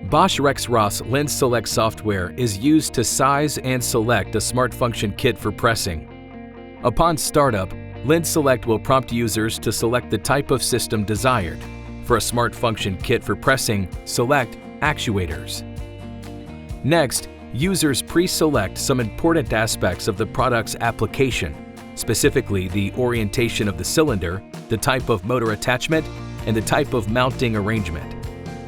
Bosch Rexroth's LinSelect software is used to size and select a smart function kit for pressing. Upon startup, LinSelect will prompt users to select the type of system desired. For a smart function kit for pressing, select actuators. Next, users pre-select some important aspects of the product's application, specifically the orientation of the cylinder, the type of motor attachment, and the type of mounting arrangement.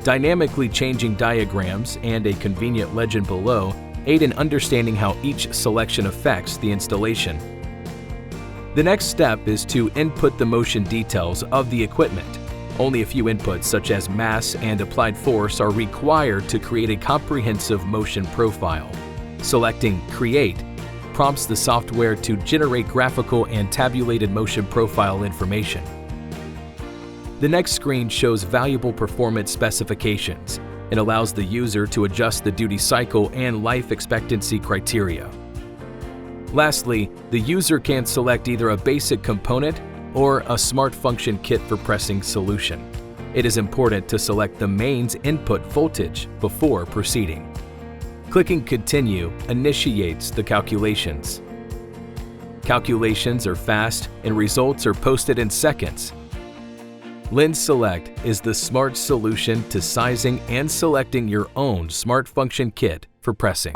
Dynamically changing diagrams and a convenient legend below aid in understanding how each selection affects the installation. The next step is to input the motion details of the equipment. Only a few inputs such as mass and applied force are required to create a comprehensive motion profile. Selecting Create prompts the software to generate graphical and tabulated motion profile information. The next screen shows valuable performance specifications and allows the user to adjust the duty cycle and life expectancy criteria. Lastly, the user can select either a basic component or a smart function kit for pressing solution. It is important to select the mains input voltage before proceeding. Clicking Continue initiates the calculations. Calculations are fast and results are posted in seconds. LinSelect is the smart solution to sizing and selecting your own smart function kit for pressing.